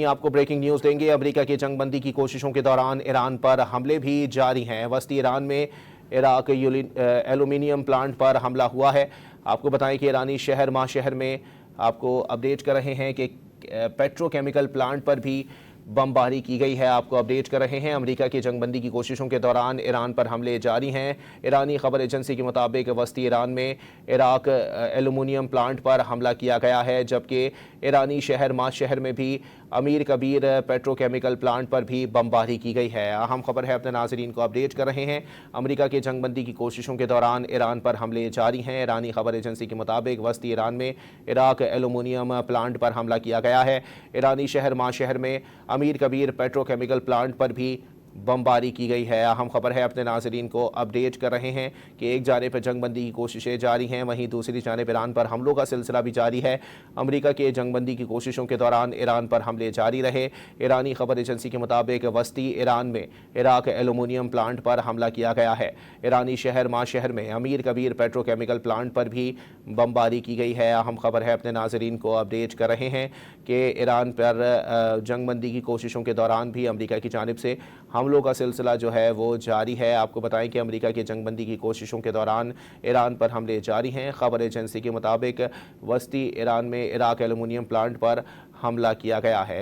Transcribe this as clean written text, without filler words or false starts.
वहीं आपको breaking news देंगे। अमेरिका की जंगबंदी की कोशिशों के दौरान ईरान पर हमले भी जारी हैं। वस्ती ईरान में इराक एल्यूमीनियम प्लांट पर हमला हुआ है। आपको बताएं कि ईरानी शहर माशहर में आपको अपडेट कर रहे हैं कि पेट्रोकेमिकल प्लांट पर भी बमबारी की गई है। आपको अपडेट कर रहे हैं अमेरिका की जंगबंदी की कोशिशों के दौरान ईरान पर हमले जारी हैं। ईरानी खबर एजेंसी के मुताबिक वस्ती ईरान में इराक एल्यूमीनियम प्लांट पर हमला किया गया है, जबकि ईरानी शहर माशहर में भी अमीर कबीर पेट्रोकेमिकल प्लांट पर भी बमबारी की गई है। अहम खबर है, अपने नाजरीन को अपडेट कर रहे हैं। अमेरिका की जंगबंदी की कोशिशों के दौरान ईरान पर हमले जारी हैं। ईरानी खबर एजेंसी के मुताबिक वस्ती ईरान में इराक एल्यूमीनियम प्लांट पर हमला किया गया है। ईरानी शहर माशहर में अमीर कबीर पेट्रोकेमिकल प्लांट पर भी बमबारी की गई है। अहम खबर है, अपने नाजरीन को अपडेट कर रहे हैं कि एक जानिब जंगबंदी की कोशिशें जारी हैं, वहीं दूसरी जानिब ईरान पर हमलों का सिलसिला भी जारी है। अमेरिका के जंगबंदी की कोशिशों के दौरान ईरान पर हमले जारी रहे। ईरानी खबर एजेंसी के मुताबिक वस्ती ईरान में इराक एल्यूमीनियम प्लांट पर हमला किया गया है। ईरानी शहर माशहर में अमीर कबीर पेट्रोकेमिकल प्लांट पर भी बमबारी की गई है। अहम खबर है, अपने नाजरीन को अपडेट कर रहे हैं कि ईरान पर जंगबंदी की कोशिशों के दौरान भी अमेरिका की जानिब से हमलों का सिलसिला जो है वो जारी है। आपको बताएं कि अमेरिका की जंगबंदी की कोशिशों के दौरान ईरान पर हमले जारी हैं। खबर एजेंसी के मुताबिक वस्ती ईरान में इराक एल्यूमीनियम प्लांट पर हमला किया गया है।